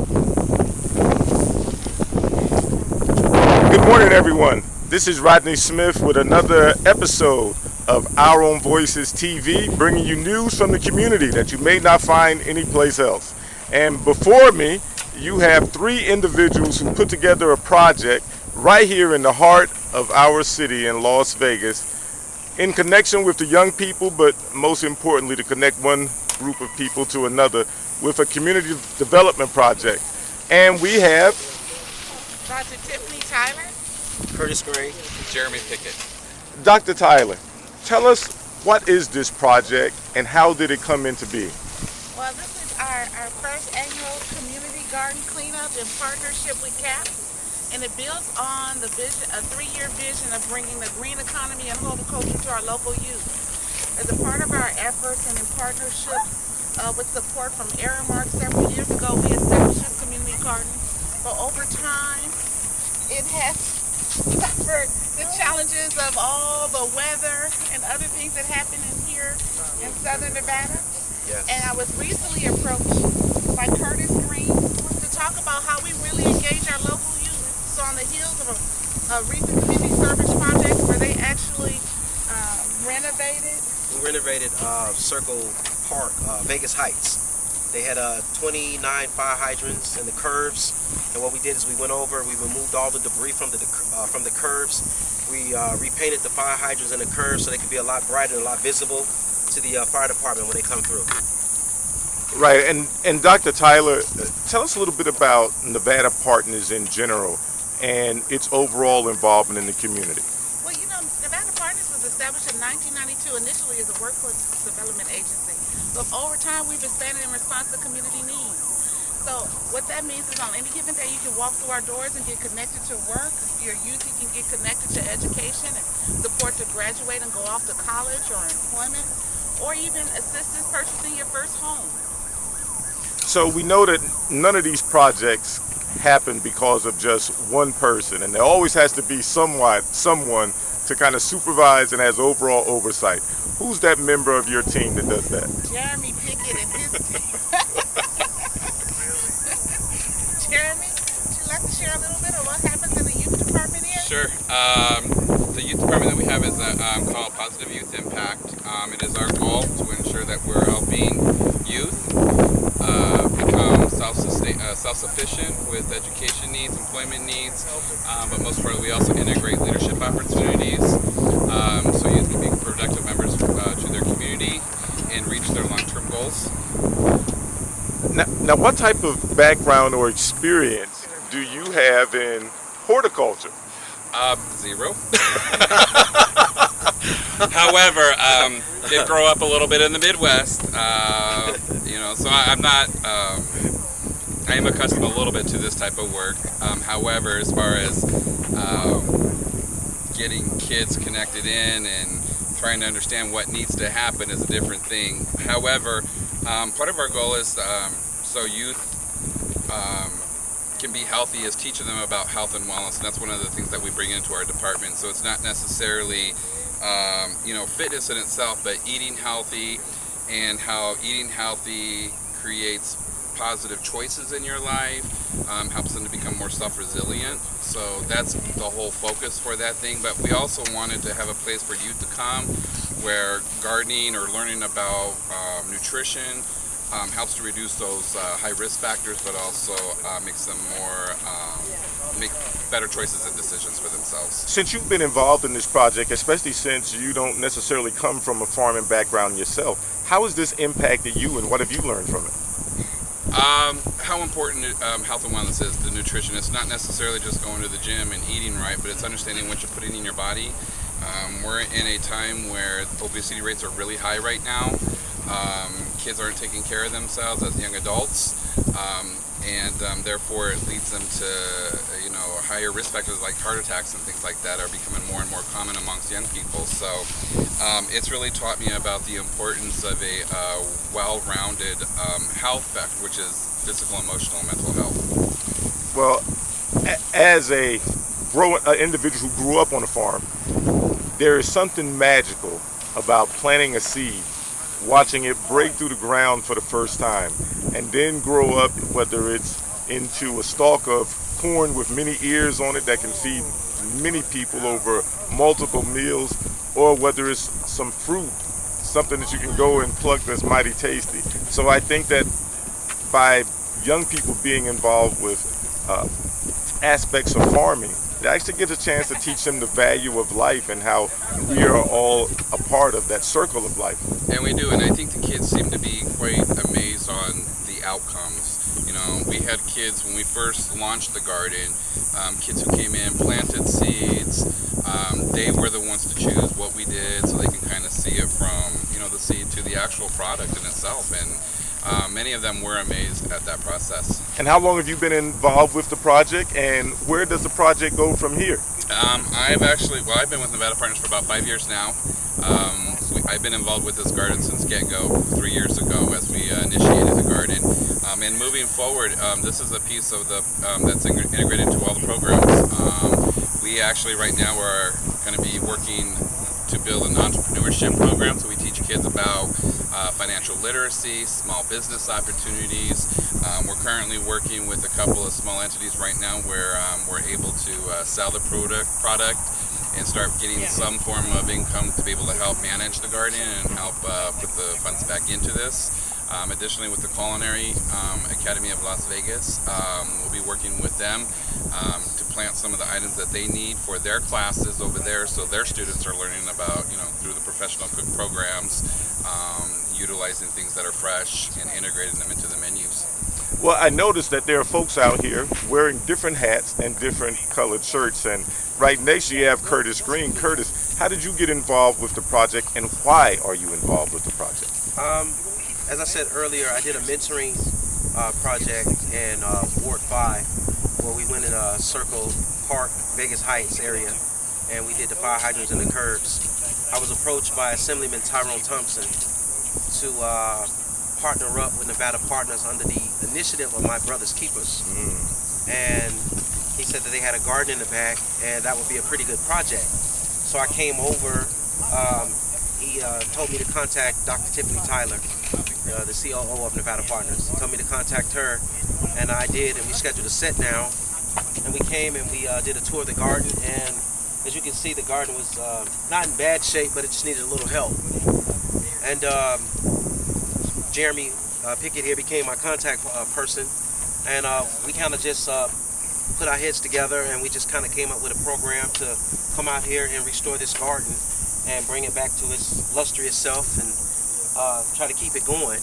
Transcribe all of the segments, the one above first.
Good morning, everyone. This is Rodney Smith with another episode of Our Own Voices TV, bringing you news from the community that you may not find anyplace else. And before me, you have three individuals who put together a project right here in the heart of our city in Las Vegas in connection with the young people, but most importantly, to connect one group of people to another with a community development project. And we have Dr. Tiffany Tyler. Curtis Gray. Jeremy Pickett. Dr. Tyler. Tell us, what is this project and how did it come into being? Well, this is our first annual community garden cleanup in partnership with CAPS. And it builds on the vision, a 3-year vision of bringing the green economy and horticulture to our local youth. As a part of our efforts and in partnership with support from Aramark several years ago, we established this community garden. But over time, it has suffered the challenges of all the weather and other things that happen in here in southern Nevada. Yes. And I was recently approached by Curtis Green to talk about how we really engage our local youth. So on the heels of a recent community service project where they actually renovated. We renovated Circle Park, Vegas Heights. They had 29 fire hydrants in the curbs, and what we did is we went over, we removed all the debris from the curbs. We repainted the fire hydrants in the curbs so they could be a lot brighter and a lot visible to the fire department when they come through. Right, and Dr. Tyler, tell us a little bit about Nevada Partners in general and its overall involvement in the community. Well, you know, Nevada Partners was established in 1992 initially as a workforce development agency. But over time, we've expanded in response to community needs. So what that means is on any given day, you can walk through our doors and get connected to work. If you're youth, you can get connected to education and support to graduate and go off to college or employment, or even assistance purchasing your first home. So we know that none of these projects happen because of just one person, and there always has to be someone to kind of supervise and has overall oversight. Who's that member of your team that does that? Jeremy Pickett and his team. Jeremy, would you like to share a little bit of what happens in the youth department here? Sure. The youth department that we have is called Positive Youth Impact. It is our goal to ensure that we're helping youth become self-sufficient with education needs, employment needs, but most importantly, we also integrate leadership opportunities so youth can be productive members to their community and reach their long-term goals. Now, what type of background or experience do you have in horticulture? Zero. However, did grow up a little bit in the Midwest, so I'm not, I am accustomed a little bit to this type of work. However, as far as getting kids connected in and trying to understand what needs to happen is a different thing. However, part of our goal is so youth can be healthy is teaching them about health and wellness, and that's one of the things that we bring into our department. So it's not necessarily fitness in itself, but eating healthy and how eating healthy creates positive choices in your life, helps them to become more self-resilient. So that's the whole focus for that thing. But we also wanted to have a place for youth to come where gardening or learning about nutrition helps to reduce those high risk factors, but also makes them make better choices and decisions for themselves. Since you've been involved in this project, especially since you don't necessarily come from a farming background yourself, how has this impacted you and what have you learned from it? How important health and wellness is, the nutrition. It's not necessarily just going to the gym and eating right, but it's understanding what you're putting in your body. We're in a time where obesity rates are really high right now. Kids aren't taking care of themselves as young adults, and therefore it leads them to higher risk factors like heart attacks and things like that are becoming more and more common amongst young people. So it's really taught me about the importance of a well-rounded health factor, which is physical, emotional, and mental health. Well, as an individual who grew up on a farm, there is something magical about planting a seed, watching it break through the ground for the first time, and then grow up, whether it's into a stalk of corn with many ears on it that can feed many people over multiple meals, or whether it's some fruit, something that you can go and pluck that's mighty tasty. So I think that by young people being involved with uh, aspects of farming, it actually gives a chance to teach them the value of life and how we are all a part of that circle of life. And we do, and I think the kids seem to be quite amazed on the outcomes. We had kids when we first launched the garden, kids who came in, planted seeds. They were the ones to choose what we did so they can kind of see it from, the seed to the actual product in itself. And many of them were amazed at that process. And how long have you been involved with the project, and where does the project go from here? I've been with Nevada Partners for about 5 years now. I've been involved with this garden since get-go 3 years ago as we initiated the garden. And moving forward, this is a piece of that's integrated into all the programs. We actually right now are going to be working to build an entrepreneurship program, so we teach kids about financial literacy, small business opportunities. We're currently working with a couple of small entities right now where we're able to sell the product and start getting some form of income to be able to help manage the garden and help put the funds back into this. Additionally, with the Culinary Academy of Las Vegas, we'll be working with them to plant some of the items that they need for their classes over there, so their students are learning about, through the professional cook programs, utilizing things that are fresh and integrating them into the menus. Well, I noticed that there are folks out here wearing different hats and different colored shirts, and right next to you have Curtis Green. Curtis, how did you get involved with the project, and why are you involved with the project? As I said earlier, I did a mentoring project in Ward 5, where we went in Circle Park, Vegas Heights area, and we did the fire hydrants and the curbs. I was approached by Assemblyman Tyrone Thompson to partner up with Nevada Partners under the initiative of My Brother's Keepers. And he said that they had a garden in the back, and that would be a pretty good project. So I came over. He told me to contact Dr. Tiffany Tyler, the COO of Nevada Partners. He told me to contact her, and I did, and we scheduled a set now. And we came and we did a tour of the garden, and as you can see, the garden was not in bad shape, but it just needed a little help. And Jeremy Pickett here became my contact person, and we kind of just put our heads together, and we just kind of came up with a program to come out here and restore this garden and bring it back to its lustrous self and try to keep it going.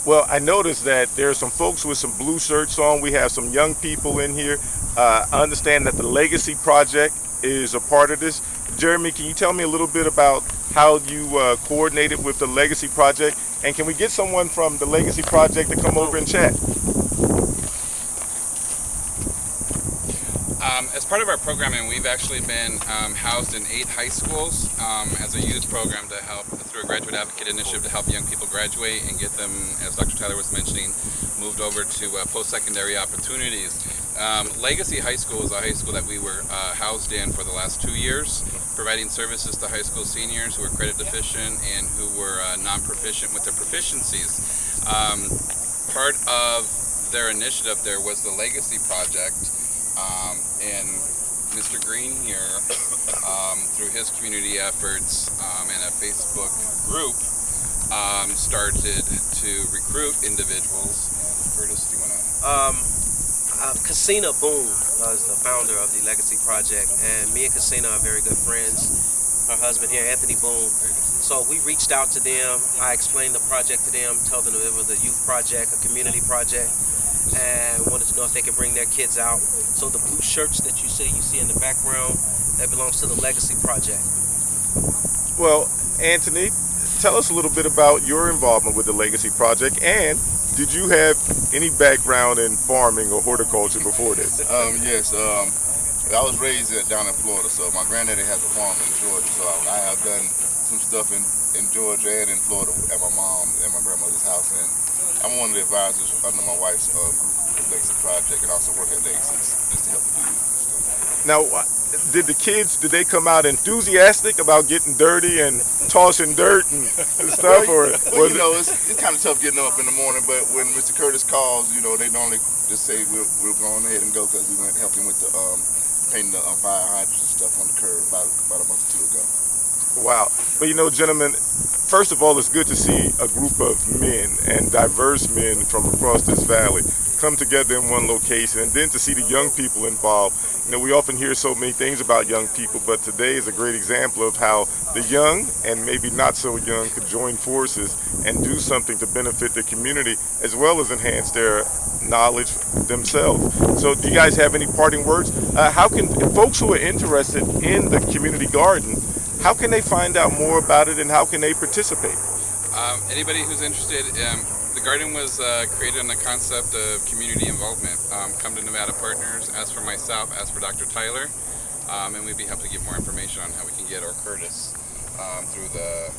Well, I noticed that there are some folks with some blue shirts on. We have some young people in here. I understand that the Legacy Project is a part of this. Jeremy, can you tell me a little bit about how you coordinated with the Legacy Project? And can we get someone from the Legacy Project to come over and chat? As part of our programming, we've actually been housed in 8 high schools as a youth program to help, through a graduate advocate initiative, to help young people graduate and get them, as Dr. Tyler was mentioning, moved over to post-secondary opportunities. Legacy High School is a high school that we were housed in for the last 2 years, providing services to high school seniors who were credit deficient and who were non-proficient with their proficiencies. Part of their initiative there was the Legacy Project. And Mr. Green here, through his community efforts and a Facebook group, started to recruit individuals. And Curtis, do you want to? Casina Boone is the founder of the Legacy Project, and me and Casina are very good friends. Her husband here, Anthony Boone. So we reached out to them. I explained the project to them, told them it was a youth project, a community project, and wanted to know if they could bring their kids out. So the blue shirts that you see in the background, that belongs to the Legacy Project. Well, Anthony, tell us a little bit about your involvement with the Legacy Project, and did you have any background in farming or horticulture before this? Yes. I was raised down in Florida, so my granddaddy has a farm in Georgia, so I have done some stuff in Georgia and in Florida at my mom and my grandmother's house, and I'm one of the advisors under my wife's group, the Legacy Project, and also work at Legacy just to help the youth and stuff. Now, did they come out enthusiastic about getting dirty and tossing dirt and stuff, or Well, was you know, it's kind of tough getting up in the morning, but when Mr. Curtis calls, you know, they normally just say we'll go on ahead and go because we went helping with the painting the fire hydrants and stuff on the curb about a month or two ago. wow? But you know, gentlemen, first of all, it's good to see a group of men and diverse men from across this valley come together in one location, and then to see the young people involved. You know, we often hear so many things about young people, but today is a great example of how the young and maybe not so young could join forces and do something to benefit the community as well as enhance their knowledge themselves. So do you guys have any parting words? How can folks who are interested in the community garden, how can they find out more about it and how can they participate? Anybody who's interested, the garden was created on the concept of community involvement. Come to Nevada Partners, ask for myself, ask for Dr. Tyler, and we'd be happy to give more information on how we can get, or Curtis, through the,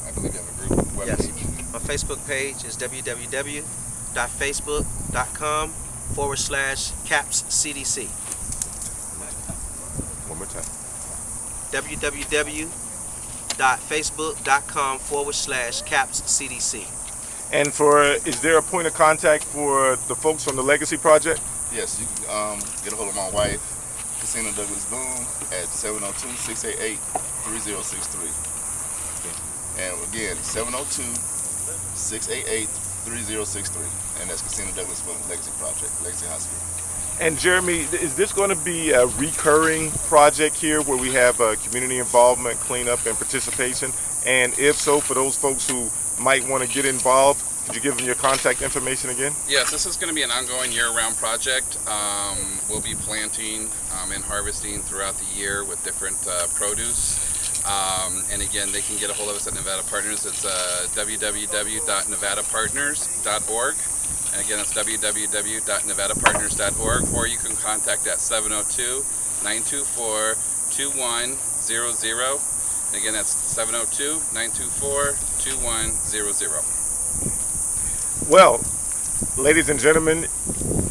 I believe you have a group Yes. webpage. My Facebook page is www.facebook.com/CAPSCDC. One more time. www.facebook.com/CAPSCDC. And is there a point of contact for the folks from the Legacy Project? Yes, you can get a hold of my wife, Christina Douglas Boone, at 702-688-3063. And again, 702-688-3063. And that's Christina Douglas Boone, Legacy Project, Legacy Hospital. And Jeremy, is this going to be a recurring project here where we have community involvement, cleanup, and participation? And if so, for those folks who might want to get involved, could you give them your contact information again? Yes, this is going to be an ongoing year-round project. We'll be planting and harvesting throughout the year with different produce. And again, they can get a hold of us at Nevada Partners. It's www.nevadapartners.org. And again, it's www.nevadapartners.org, or you can contact at 702-924-2100. And again, that's 702-924-2100. Well, ladies and gentlemen,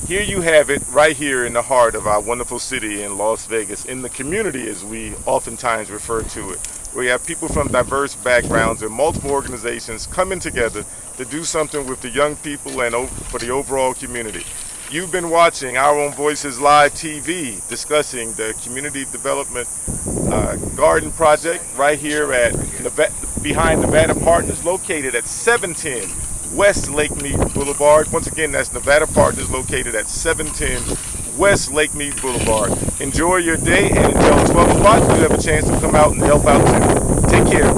here you have it right here in the heart of our wonderful city in Las Vegas, in the community as we oftentimes refer to it. We have people from diverse backgrounds and multiple organizations coming together to do something with the young people and for the overall community. You've been watching Our Own Voices Live TV discussing the Community Development Garden Project right here behind Nevada Partners, located at 710 West Lake Mead Boulevard. Once again, that's Nevada Partners, located at 710 West Lake Mead Boulevard. Enjoy your day, and until 12 o'clock, you have a chance to come out and help out too. Take care.